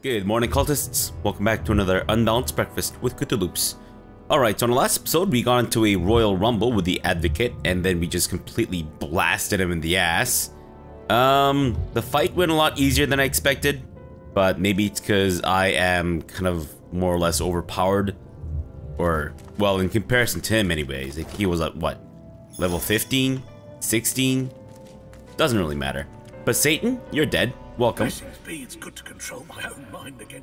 Good morning, cultists. Welcome back to another Unbalanced Breakfast with CthuLoops. Alright, so in the last episode, we got into a royal rumble with the Advocate, and then we just completely blasted him in the ass. The fight went a lot easier than I expected, but maybe it's because I am kind of more or less overpowered. Or, well, in comparison to him anyways. He was at, what, level 15? 16? Doesn't really matter. But Satan, you're dead. Welcome. It's good to control my own mind again.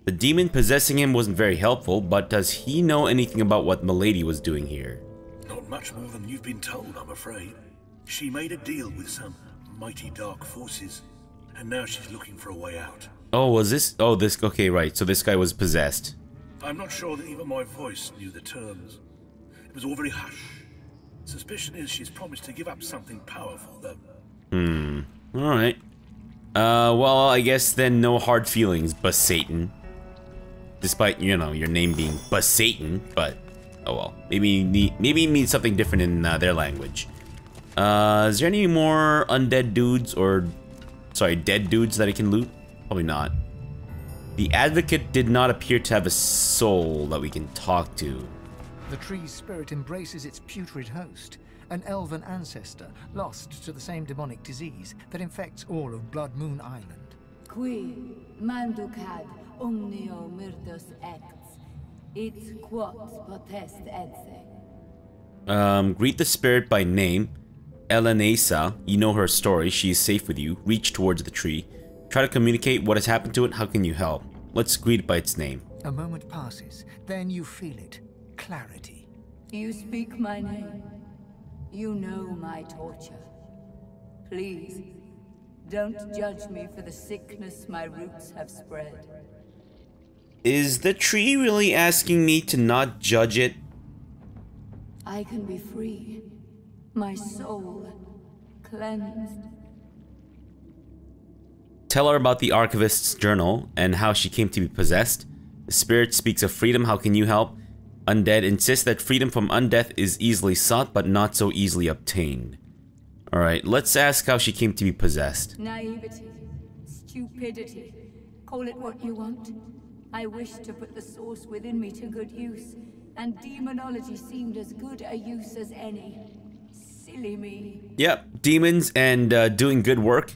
The demon possessing him wasn't very helpful, but does he know anything about what Milady was doing here? Not much more than you've been told, I'm afraid. She made a deal with some mighty dark forces, and now she's looking for a way out. Oh, was this? Oh, this. Okay, right. So this guy was possessed. I'm not sure that even my voice knew the terms. It was all very hush. Suspicion is she's promised to give up something powerful, though. Alright. Well, I guess then no hard feelings, but Satan. Despite, you know, your name being but Satan, but oh well. Maybe it means something different in their language. Is there any more undead dudes or, sorry, dead dudes that I can loot? Probably not. The Advocate did not appear to have a soul that we can talk to. The tree's spirit embraces its putrid host, an elven ancestor lost to the same demonic disease that infects all of Blood Moon Island. Qui manducad omnio myrtus acts, its quot potest etse. Greet the spirit by name. Elenesa, you know her story, she is safe with you. Reach towards the tree. Try to communicate what has happened to it, how can you help? Let's greet it by its name. A moment passes, then you feel it. Clarity. You speak my name. You know my torture. Please, don't judge me for the sickness my roots have spread. Is the tree really asking me to not judge it? I can be free. My soul cleansed. Tell her about the Archivist's journal and how she came to be possessed. The spirit speaks of freedom, how can you help? Undead insists that freedom from undeath is easily sought, but not so easily obtained. Alright, let's ask how she came to be possessed. Naivety, stupidity, call it what you want. I wish to put the source within me to good use, and demonology seemed as good a use as any. Silly me. Yep, demons and doing good work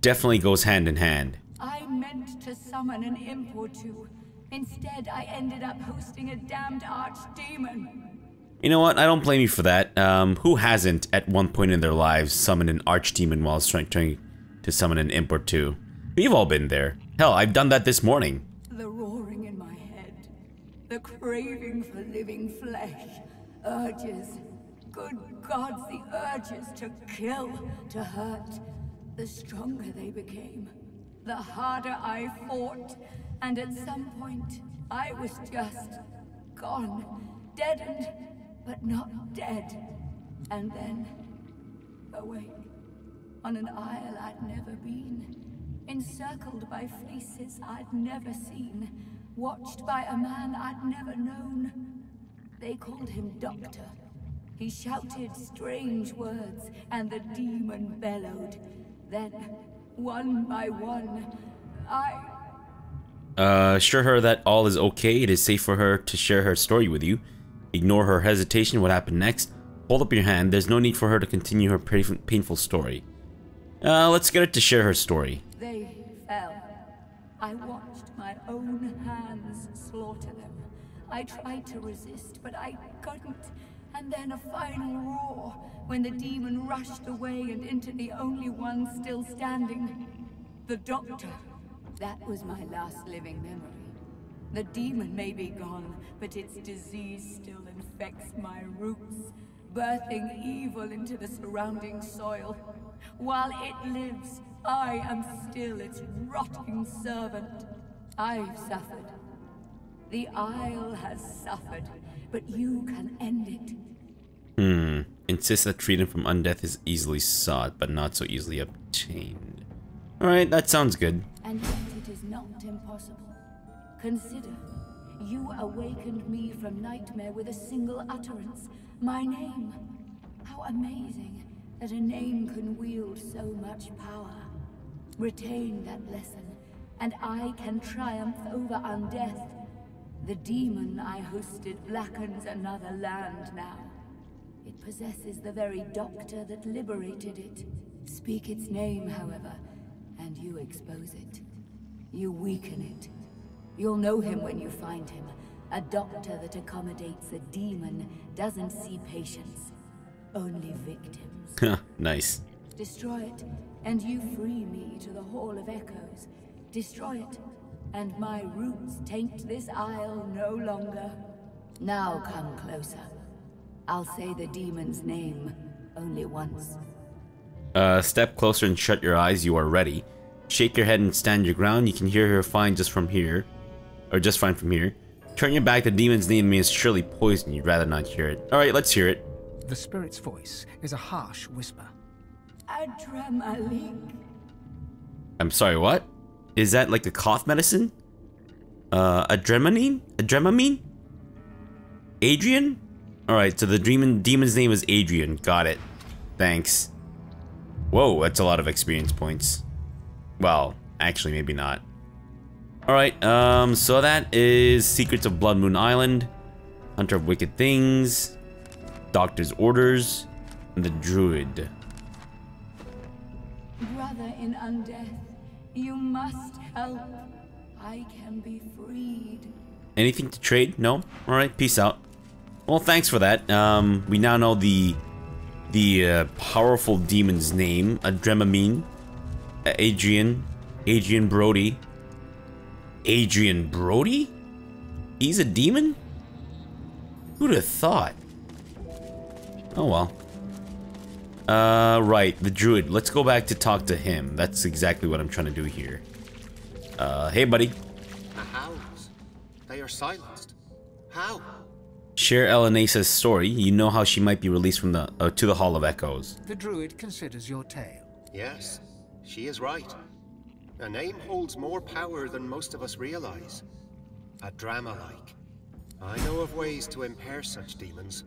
definitely goes hand in hand. I meant to summon an imp or two. Instead, I ended up hosting a damned archdemon. You know what? I don't blame you for that. Who hasn't, at one point in their lives, summoned an archdemon while trying to summon an imp or two? We've all been there. Hell, I've done that this morning. The roaring in my head, the craving for living flesh, urges. Good gods, the urges to kill, to hurt. The stronger they became, the harder I fought. And at some point, I was just gone, deadened, but not dead. And then, awake, on an isle I'd never been, encircled by faces I'd never seen, watched by a man I'd never known. They called him Doctor. He shouted strange words, and the demon bellowed. Then, one by one, Assure her that all is okay. It is safe for her to share her story with you. Ignore her hesitation. What happened next? Hold up your hand. There's no need for her to continue her painful story. Let's get her to share her story. They fell. I watched my own hands slaughter them. I tried to resist, but I couldn't. And then a final roar, when the demon rushed away and into the only one still standing. The doctor. That was my last living memory. The demon may be gone, but its disease still infects my roots, birthing evil into the surrounding soil. While it lives, I am still its rotting servant. I've suffered. The Isle has suffered, but you can end it. Insist that freedom from undeath is easily sought, but not so easily obtained. Alright, that sounds good. And yet it is not impossible. Consider, you awakened me from nightmare with a single utterance. My name. How amazing that a name can wield so much power. Retain that lesson, and I can triumph over undeath. The demon I hosted blackens another land now. It possesses the very doctor that liberated it. Speak its name, however, and you expose it. You weaken it. You'll know him when you find him. A doctor that accommodates a demon doesn't see patients, only victims. Nice. Destroy it, and you free me to the Hall of Echoes. Destroy it, and my roots taint this isle no longer. Now come closer. I'll say the demon's name only once. Step closer and shut your eyes. You are ready. Shake your head and stand your ground. You can hear her fine just from here. Or just fine from here. Turn your back. The demon's name means surely poison. You'd rather not hear it. Alright, let's hear it. The spirit's voice is a harsh whisper. Adramalik. I'm sorry, what? Is that like a cough medicine? Adrenaline? Adremamine? Adrian? Alright, so the demon's name is Adrian. Got it. Thanks. Whoa, that's a lot of experience points. Well, actually, maybe not. Alright, so that is Secrets of Blood Moon Island, Hunter of Wicked Things, Doctor's Orders, and the Druid. Brother in undeath, you must help. I can be freed. Anything to trade? No? Alright, peace out. Well, thanks for that. We now know the powerful demon's name, Adremamine, Adrian Brody. Adrian Brody? He's a demon? Who'd have thought? Oh well. Right, the druid. Let's go back to talk to him. That's exactly what I'm trying to do here. Hey buddy. The hounds. They are silenced. How? Share Elenasa's story. You know how she might be released from the to the Hall of Echoes. The druid considers your tale. Yes, she is right. A name holds more power than most of us realize. A drama-like. I know of ways to impair such demons.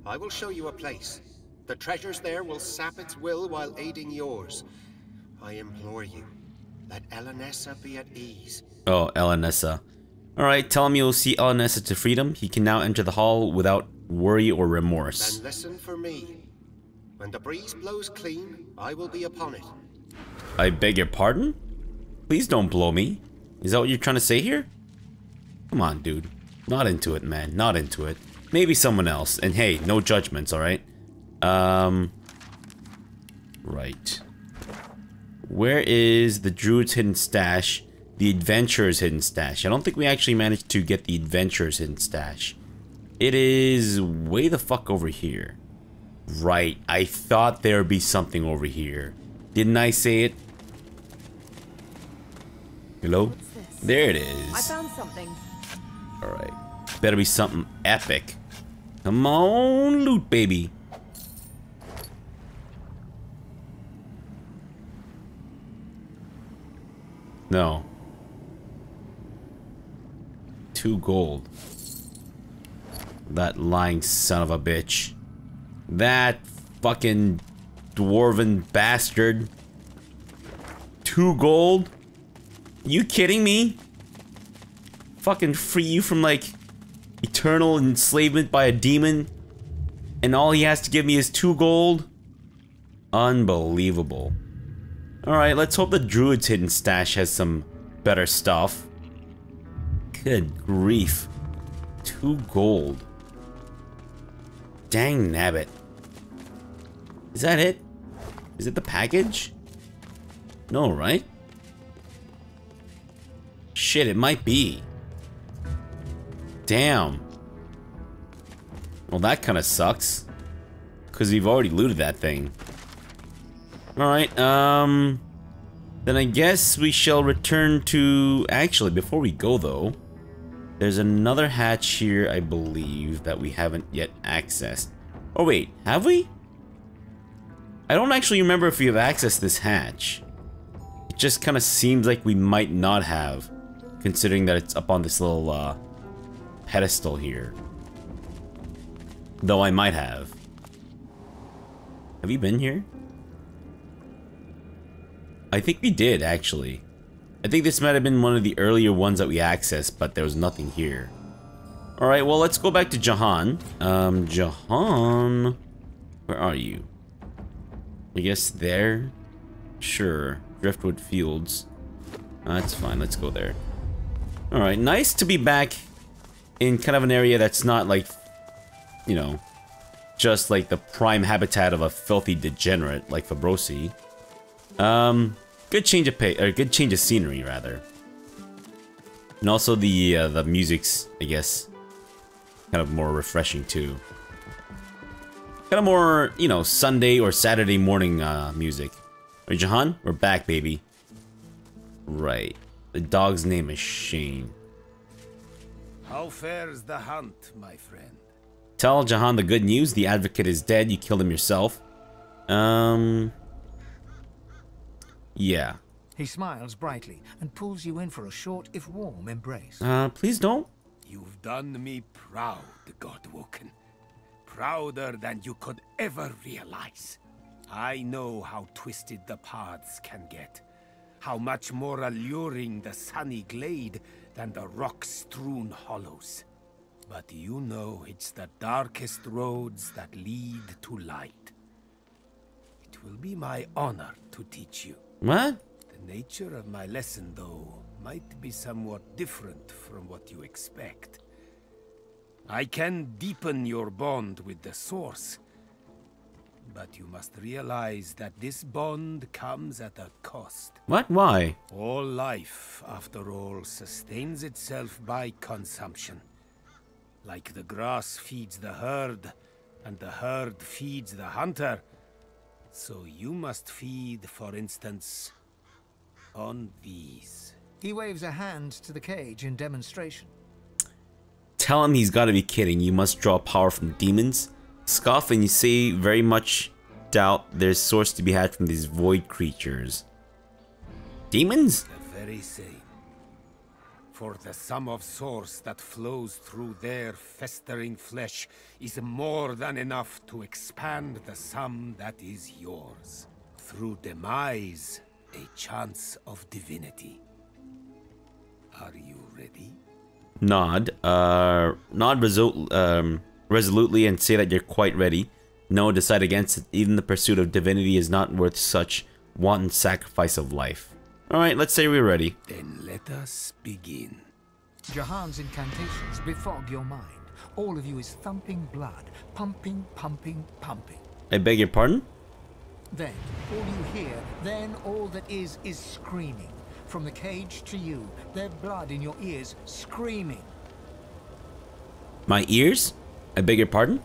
I will show you a place. The treasures there will sap its will while aiding yours. I implore you, let Elenessa be at ease. Oh, Elenessa. Alright, tell him you'll see Elenessa to freedom. He can now enter the hall without worry or remorse. Then listen for me. When the breeze blows clean, I will be upon it. I beg your pardon? Please don't blow me. Is that what you're trying to say here? Come on, dude. Not into it, man. Not into it. Maybe someone else. And hey, no judgments, alright? Right. Where is the druid's hidden stash? The adventurer's hidden stash. I don't think we actually managed to get the adventurer's hidden stash. It is way the fuck over here. Right. I thought there would be something over here. Didn't I say it? Hello? There it is. I found something. Alright. Better be something epic. Come on, loot, baby. No. 2 gold. That lying son of a bitch. That fucking dwarven bastard. 2 gold? You kidding me? Fucking free you from like eternal enslavement by a demon, and all he has to give me is 2 gold? Unbelievable. Alright, let's hope the druid's hidden stash has some better stuff. Good grief. 2 gold. Dang nabbit. Is that it? Is it the package? No, right? Shit, it might be. Damn. Well, that kind of sucks. Because we've already looted that thing. Alright, then I guess we shall return to... Actually, before we go, though, there's another hatch here, I believe, that we haven't yet accessed. Oh, wait, have we? I don't actually remember if we have accessed this hatch. It just kind of seems like we might not have, considering that it's up on this little, pedestal here. Though I might have. Have you been here? I think we did, actually. I think this might have been one of the earlier ones that we accessed, but there was nothing here. Alright, well, let's go back to Jahan. Jahan... Where are you? I guess there? Sure. Driftwood Fields. That's fine, let's go there. Alright, nice to be back in kind of an area that's not like, you know, just like the prime habitat of a filthy degenerate like Fabrosi. Good change of good change of scenery rather. And also the music's, I guess, kind of more refreshing too. Kind of more, you know, Sunday or Saturday morning music. Alright, Jahan, we're back, baby. Right. The dog's name is Shane. How fares the hunt, my friend? Tell Jahan the good news. The advocate is dead. You killed him yourself. Yeah. He smiles brightly and pulls you in for a short, if warm, embrace. Please don't. You've done me proud, Godwoken. Prouder than you could ever realize. I know how twisted the paths can get. How much more alluring the sunny glade than the rock-strewn hollows. But you know it's the darkest roads that lead to light. It will be my honor to teach you. What? The nature of my lesson, though, might be somewhat different from what you expect. I can deepen your bond with the Source, but you must realize that this bond comes at a cost. What? Why? All life, after all, sustains itself by consumption. Like the grass feeds the herd, and the herd feeds the hunter, so you must feed, for instance, on these. He waves a hand to the cage in demonstration. Tell him he's gotta be kidding. You must draw power from demons. Scoff and you say very much doubt there's source to be had from these void creatures. Demons? The very same. For the sum of source that flows through their festering flesh is more than enough to expand the sum that is yours. Through demise, a chance of divinity. Are you ready? Nod. Nod resolutely and say that you're quite ready. No, decide against it. Even the pursuit of divinity is not worth such wanton sacrifice of life. Alright, let's say we're ready. Then let us begin. Jahan's incantations befog your mind. All of you is thumping blood, pumping, pumping, pumping. I beg your pardon? Then, all you hear, then all that is screaming. From the cage to you, their blood in your ears, screaming. My ears? I beg your pardon?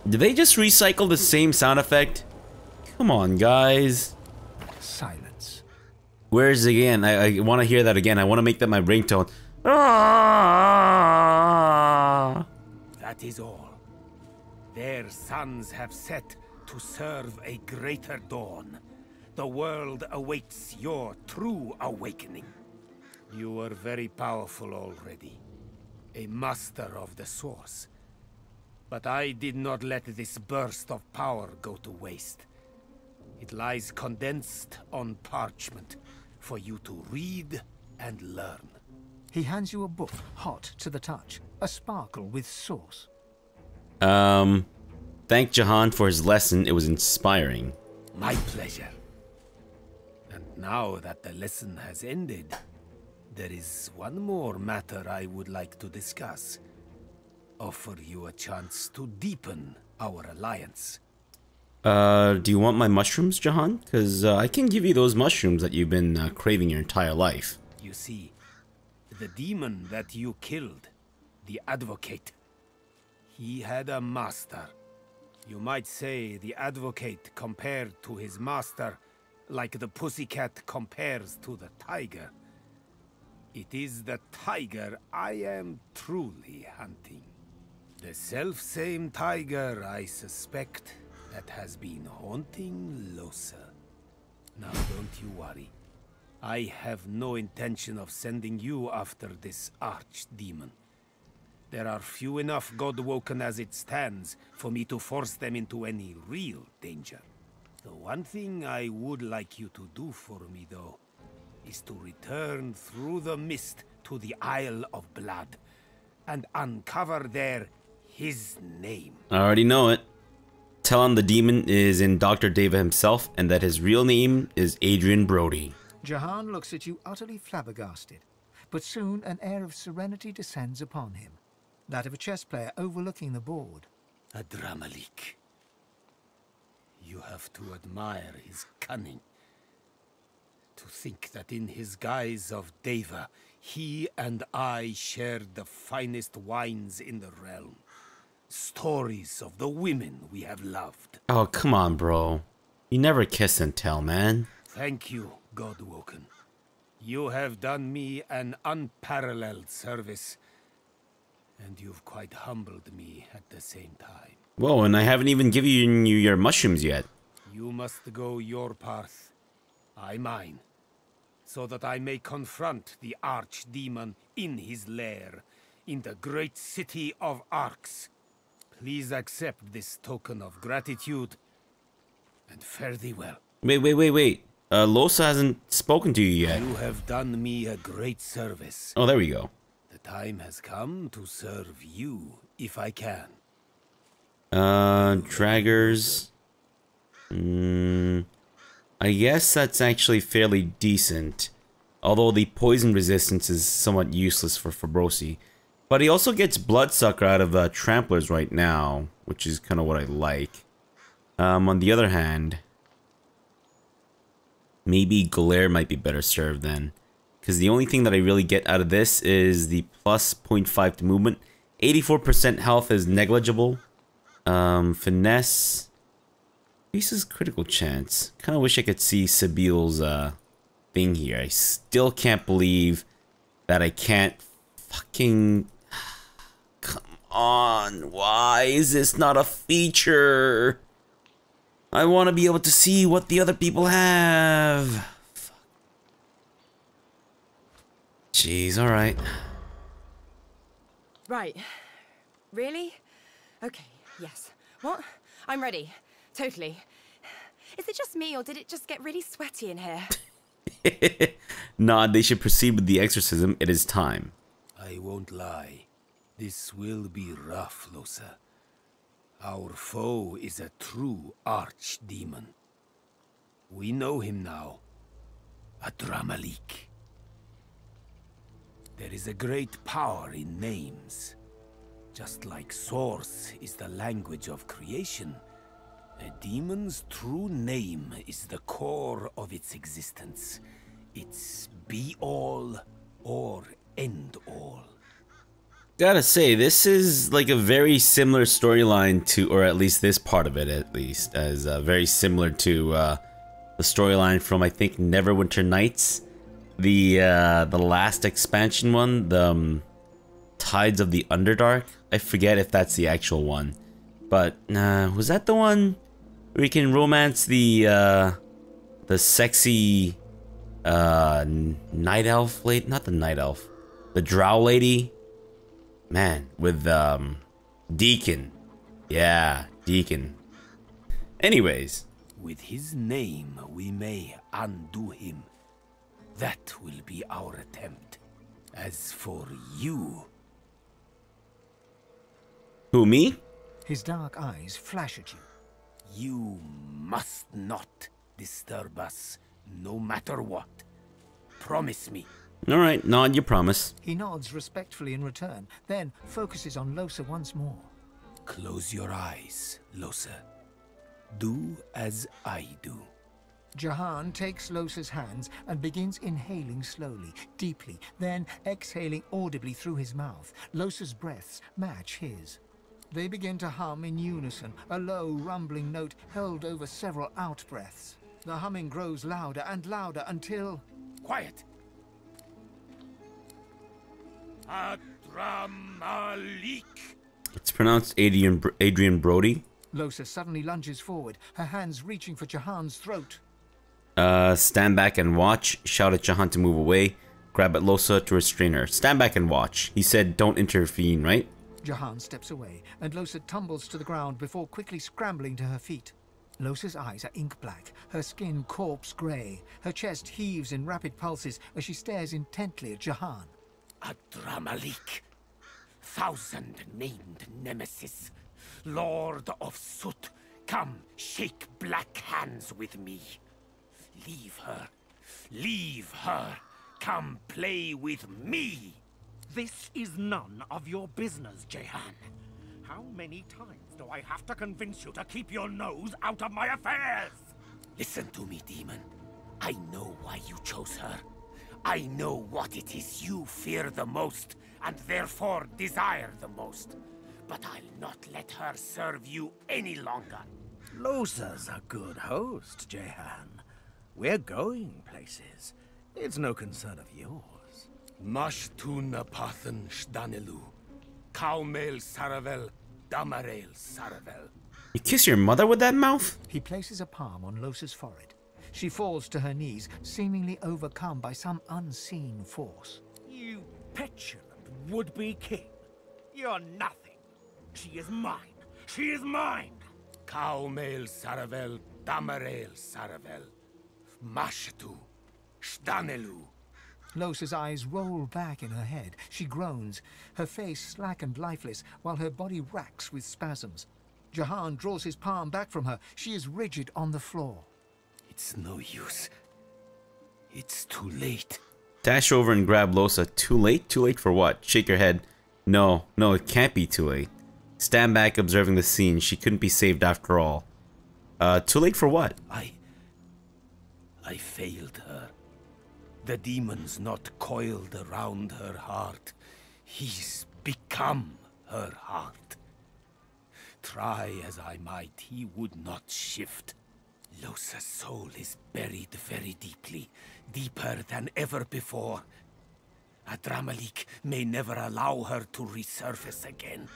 Did they just recycle the same sound effect? Come on, guys. Silence. Where is it again? I want to hear that again. I want to make that my ringtone. That is all. Their suns have set to serve a greater dawn. The world awaits your true awakening. You are very powerful already. A master of the Source. But I did not let this burst of power go to waste. It lies condensed on parchment for you to read and learn. He hands you a book, hot to the touch, a sparkle with source. Thank Jahan for his lesson. It was inspiring. My pleasure. And now that the lesson has ended, there is one more matter I would like to discuss. Offer you a chance to deepen our alliance. Do you want my mushrooms, Jahan? Because I can give you those mushrooms that you've been craving your entire life. You see, the demon that you killed, the advocate, he had a master. You might say the advocate compared to his master, like the pussycat compares to the tiger. It is the tiger I am truly hunting. The self-same tiger, I suspect, that has been haunting Losa. Now don't you worry. I have no intention of sending you after this archdemon. There are few enough God-woken as it stands for me to force them into any real danger. The one thing I would like you to do for me, though, is to return through the mist to the Isle of Blood and uncover there his name. I already know it. Tell him the demon is in Dr. Deva himself and that his real name is Adrian Brody. Jahan looks at you utterly flabbergasted, but soon an air of serenity descends upon him, that of a chess player overlooking the board. Adramalik. You have to admire his cunning. To think that in his guise of Deva, he and I shared the finest wines in the realm. Stories of the women we have loved. Oh, come on, bro. You never kiss and tell, man. Thank you, Godwoken. You have done me an unparalleled service, and you've quite humbled me at the same time. Whoa, and I haven't even given you your mushrooms yet. You must go your path, I mine, so that I may confront the archdemon in his lair, in the great city of Arx. Please accept this token of gratitude, and fare thee well. Wait. Lohse hasn't spoken to you yet. You have done me a great service. Oh, there we go. The time has come to serve you, if I can. Draggers. I guess that's actually fairly decent. Although the poison resistance is somewhat useless for Fabrosi. But he also gets Bloodsucker out of Tramplers right now, which is kind of what I like. On the other hand, maybe Glare might be better served then. Because the only thing that I really get out of this is the plus 0.5 to movement. 84% health is negligible. Finesse. Increases critical chance. Kind of wish I could see Sabile's thing here. I still can't believe that I can't fucking... Come on. Why is this not a feature? I want to be able to see what the other people have. Fuck. Jeez, alright. Right. Really? Okay, yes. What? I'm ready. Totally. Is it just me, or did it just get really sweaty in here? Nah, they should proceed with the exorcism. It is time. I won't lie. This will be rough, Lohse. Our foe is a true archdemon. We know him now. Adramalik. There is a great power in names. Just like Source is the language of creation, a demon's true name is the core of its existence. It's be-all or end-all. Gotta say, this is like a very similar storyline to, or at least this part of it at least, as very similar to the storyline from, I think, Neverwinter Nights. The last expansion one, the Tides of the Underdark. I forget if that's the actual one. But, was that the one where you can romance the sexy night elf lady? Not the night elf. The drow lady? Man, with Deacon. Yeah, Deacon. Anyways. With his name, we may undo him. That will be our attempt. As for you... Who, me? His dark eyes flash at you. You must not disturb us, no matter what. Promise me. Alright, nod your promise. He nods respectfully in return, then focuses on Lohse once more. Close your eyes, Lohse. Do as I do. Jahan takes Lohse's hands and begins inhaling slowly, deeply, then exhaling audibly through his mouth. Lohse's breaths match his. They begin to hum in unison, a low, rumbling note held over several out-breaths. The humming grows louder and louder until... Quiet! Adramalik! It's pronounced Adrian Brody. Lohse suddenly lunges forward, her hands reaching for Jahan's throat. Stand back and watch. Shout at Jahan to move away. Grab at Lohse to restrain her. Stand back and watch. He said don't intervene, right? Jahan steps away, and Lohse tumbles to the ground before quickly scrambling to her feet. Lohse's eyes are ink black, her skin corpse grey. Her chest heaves in rapid pulses as she stares intently at Jahan. Adramalik, thousand-named nemesis, Lord of Soot, come shake black hands with me. Leave her. Leave her. Come play with me. This is none of your business, Jahan. How many times do I have to convince you to keep your nose out of my affairs? Listen to me, demon. I know why you chose her. I know what it is you fear the most, and therefore desire the most. But I'll not let her serve you any longer. Lohse's a good host, Jahan. We're going places. It's no concern of yours. Mashtuna Pathan Shdanelu. Kaumel Saravel, Damarel Saravel. You kiss your mother with that mouth? He places a palm on Lohse's forehead. She falls to her knees, seemingly overcome by some unseen force. You petulant would-be king. You're nothing. She is mine. She is mine. Kaumel Saravel, Damarel Saravel. Mashtu Shdanelu. Lohse's eyes roll back in her head. She groans, her face slack and lifeless, while her body racks with spasms. Jahan draws his palm back from her. She is rigid on the floor. It's no use. It's too late. Dash over and grab Lohse. Too late? Too late for what? Shake your head. No, it can't be too late. Stand back observing the scene. She couldn't be saved after all. Too late for what? I failed her. The demon's not coiled around her heart. He's become her heart. Try as I might, he would not shift. Lohse's soul is buried very deeply, deeper than ever before. Adramalik may never allow her to resurface again.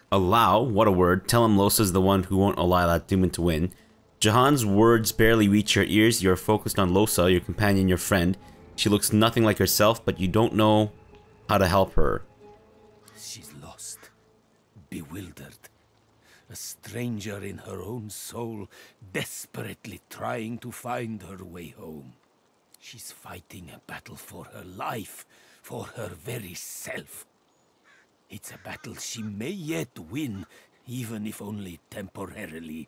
Allow? What a word. Tell him Lohse's the one who won't allow that demon to win. Jahan's words barely reach your ears. You're focused on Lohse, your companion, your friend. She looks nothing like herself, but you don't know how to help her. She's lost, bewildered. A stranger in her own soul, desperately trying to find her way home. She's fighting a battle for her life, for her very self. It's a battle she may yet win, even if only temporarily.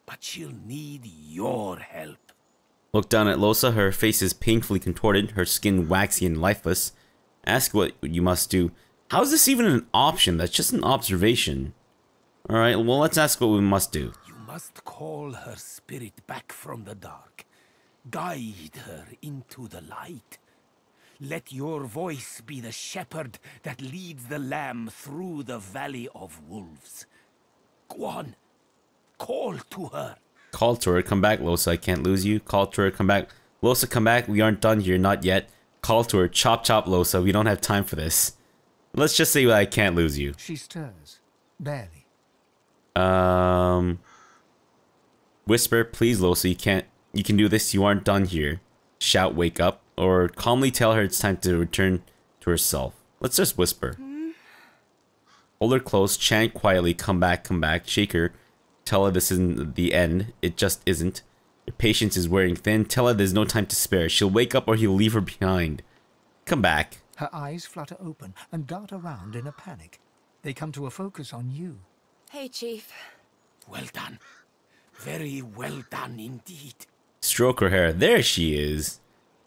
But she'll need your help. Look down at Lohse. Her face is painfully contorted, her skin waxy and lifeless. Ask what you must do. How is this even an option? That's just an observation. Alright, well, let's ask what we must do. You must call her spirit back from the dark. Guide her into the light. Let your voice be the shepherd that leads the lamb through the valley of wolves. Go on. Call to her. Call to her. Come back, Lohse. I can't lose you. Call to her. Come back. Lohse, come back. We aren't done here. Not yet. Call to her. Chop, chop, Lohse. We don't have time for this. Let's just say I can't lose you. She stirs. Barely. Whisper, please, Lohse. You can do this. You aren't done here. Shout, wake up. Or calmly tell her it's time to return to herself. Let's just whisper. Hold her close. Chant quietly. Come back, come back. Shake her. Tell her this isn't the end. It just isn't. Your patience is wearing thin. Tell her there's no time to spare. She'll wake up or he'll leave her behind. Come back. Her eyes flutter open and dart around in a panic. They come to a focus on you. Hey, Chief. Well done. Very well done indeed. Stroke her hair. There she is.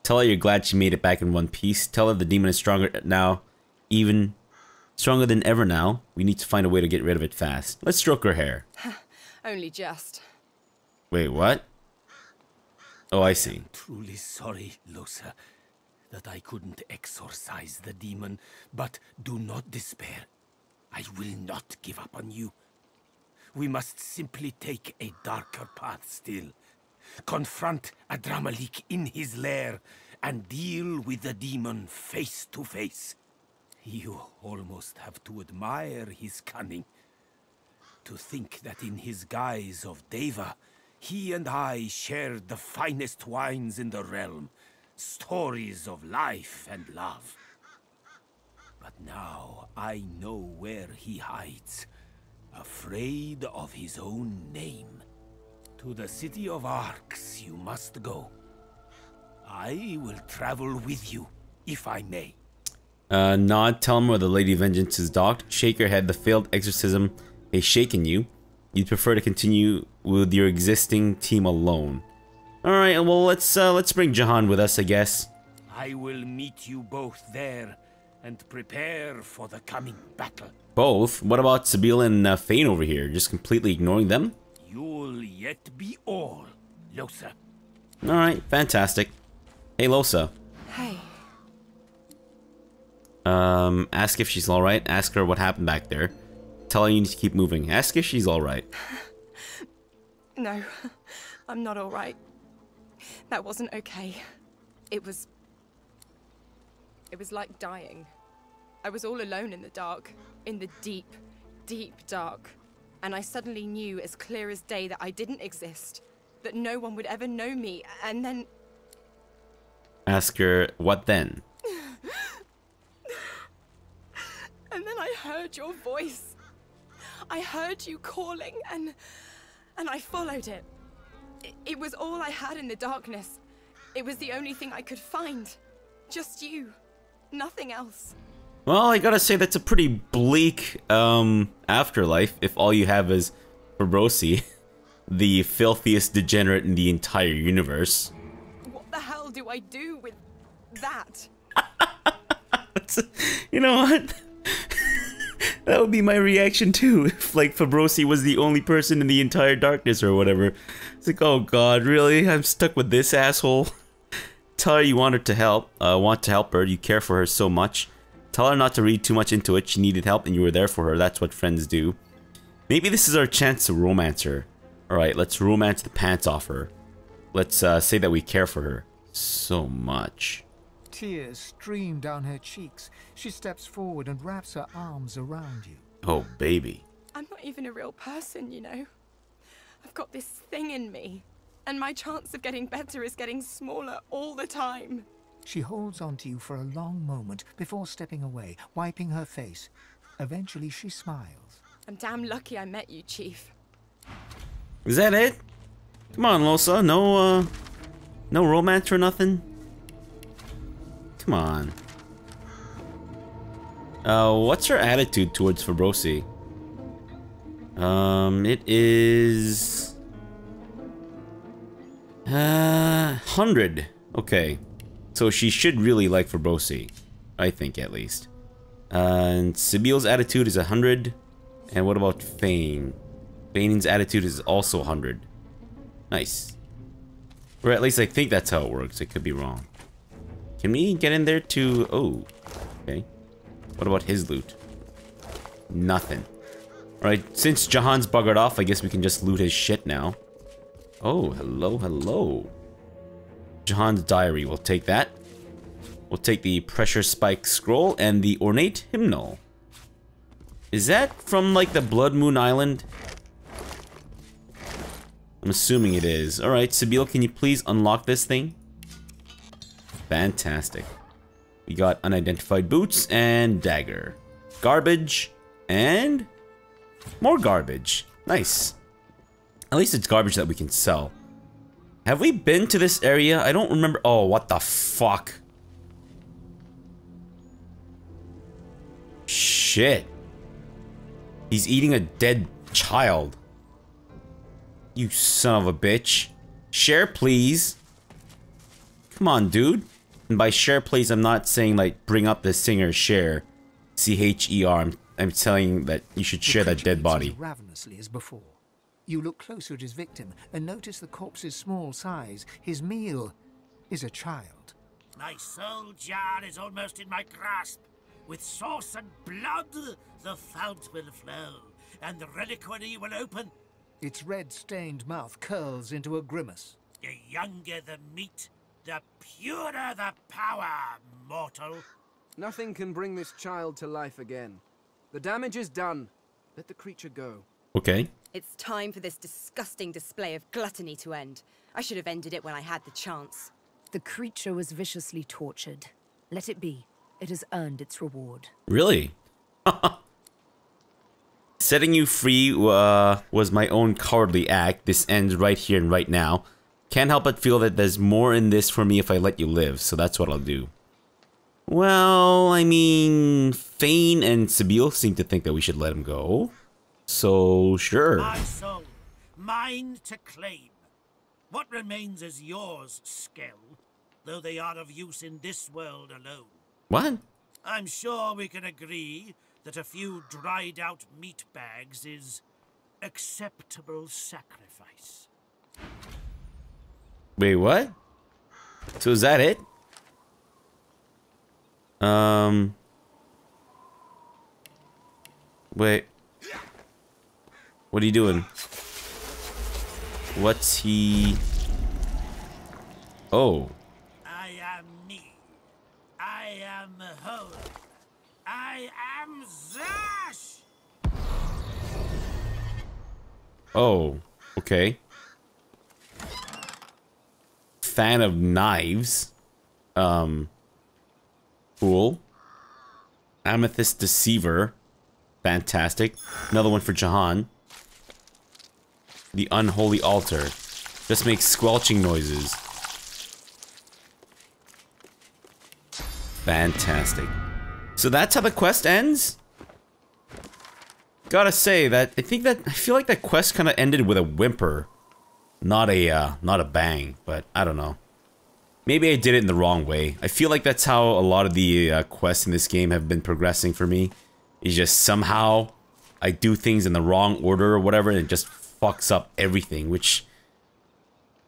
Tell her you're glad she made it back in one piece. Tell her the demon is stronger now. Even stronger than ever now. We need to find a way to get rid of it fast. Let's stroke her hair. Only just. Wait, what? Oh, I see. I'm truly sorry, Lohse, that I couldn't exorcise the demon, but do not despair. I will not give up on you. We must simply take a darker path still. Confront Adramalik in his lair and deal with the demon face to face. You almost have to admire his cunning. To think that in his guise of Deva, he and I shared the finest wines in the realm, stories of life and love. But now I know where he hides, afraid of his own name. To the city of Arx you must go. I will travel with you, if I may. Nod, tell him where the Lady Vengeance is docked. Shake your head, the failed exorcism has shaken you. You'd prefer to continue with your existing team alone. Alright, well let's bring Jahan with us, I guess. I will meet you both there and prepare for the coming battle. Both? What about Sabila and Fane over here? Just completely ignoring them? You'll yet be all, Losa. Alright, fantastic. Hey, Losa. Hey. Ask if she's alright. Ask her what happened back there. Tell her you need to keep moving. Ask if she's alright. No, I'm not alright. That wasn't okay. It was like dying. I was all alone in the dark. In the deep, deep dark. And I suddenly knew as clear as day that I didn't exist. That no one would ever know me. And then... Ask her, what then? And then I heard your voice. I heard you calling and I followed it. It was all I had in the darkness. It was the only thing I could find. Just you. Nothing else. Well, I gotta say that's a pretty bleak afterlife if all you have is Fabrosi, the filthiest degenerate in the entire universe. What the hell do I do with that? You know what? That would be my reaction too, if like Fabrosi was the only person in the entire darkness or whatever. It's like, oh god, really? I'm stuck with this asshole. Tell her you want her to help, want to help her, you care for her so much. Tell her not to read too much into it, she needed help and you were there for her, that's what friends do. Maybe this is our chance to romance her. Alright, let's romance the pants off her. Let's say that we care for her so much. Tears stream down her cheeks. She steps forward and wraps her arms around you. Oh, baby. I'm not even a real person, you know. I've got this thing in me. And my chance of getting better is getting smaller all the time. She holds onto you for a long moment before stepping away, wiping her face. Eventually she smiles. I'm damn lucky I met you, Chief. Is that it? Come on, Losa. No, no romance or nothing? Come on. What's her attitude towards Fabrosi? It is... 100. Okay. So she should really like Fabrosi. I think, at least. And Sibyl's attitude is 100. And what about Fane? Fane's attitude is also 100. Nice. Or at least I think that's how it works. I could be wrong. Can we get in there to... Oh. Okay. What about his loot? Nothing. Alright, since Jahan's buggered off, I guess we can just loot his shit now. Oh, hello, hello. Jahan's diary, we'll take that. We'll take the pressure spike scroll and the ornate hymnal. Is that from, like, the Blood Moon Island? I'm assuming it is. Alright, Sabile, can you please unlock this thing? Fantastic. We got unidentified boots and dagger. Garbage and more garbage. Nice. At least it's garbage that we can sell. Have we been to this area? I don't remember. Oh, what the fuck? Shit. He's eating a dead child. You son of a bitch. Share, please. Come on, dude. And by share, please, I'm not saying, like, bring up the singer share. C-H-E-R. I'm telling that you should share that dead body. As ravenously as before. You look closer at his victim and notice the corpse's small size. His meal is a child. My soul jar is almost in my grasp. With sauce and blood, the fount will flow, and the reliquary will open. Its red-stained mouth curls into a grimace. The younger the meat, the purer the power, mortal. Nothing can bring this child to life again. The damage is done. Let the creature go. Okay. It's time for this disgusting display of gluttony to end. I should have ended it when I had the chance. The creature was viciously tortured. Let it be. It has earned its reward. Really? Setting you free was my own cowardly act. This ends right here and right now. Can't help but feel that there's more in this for me if I let you live, so that's what I'll do. Well, I mean, Fane and Sibyl seem to think that we should let him go. So, sure. My soul, mine to claim. What remains is yours, Skell, though they are of use in this world alone. What? I'm sure we can agree that a few dried-out meat bags is acceptable sacrifice. Wait, what? So is that it? Wait. What are you doing? What's he... Oh. I am me. I am whole. I am Zash! Oh, okay. Fan of knives. Cool. Amethyst Deceiver. Fantastic. Another one for Jahan. The Unholy Altar. Just makes squelching noises. Fantastic. So that's how the quest ends? Gotta say that I feel like that quest kind of ended with a whimper. Not a bang, but I don't know. Maybe I did it in the wrong way. I feel like that's how a lot of the quests in this game have been progressing for me. It's just somehow I do things in the wrong order or whatever and it just fucks up everything, which...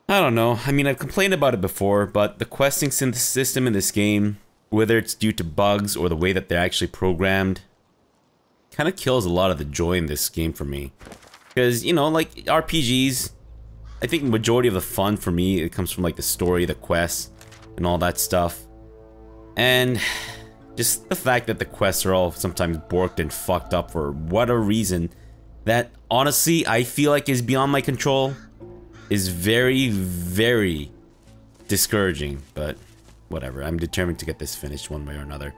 I don't know. I mean, I've complained about it before, but the questing system in this game, whether it's due to bugs or the way that they're actually programmed, kind of kills a lot of the joy in this game for me. Because, you know, like RPGs... I think the majority of the fun for me, it comes from like the story, the quests, and all that stuff. And just the fact that the quests are all sometimes borked and fucked up for whatever reason that honestly I feel like is beyond my control is very, very discouraging. But whatever, I'm determined to get this finished one way or another.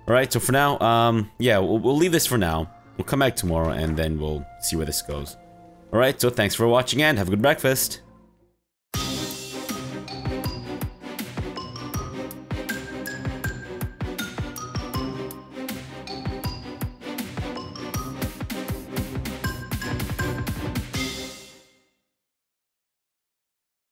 Alright, so for now, yeah, we'll leave this for now. We'll come back tomorrow and then we'll see where this goes. Alright, so thanks for watching and have a good breakfast.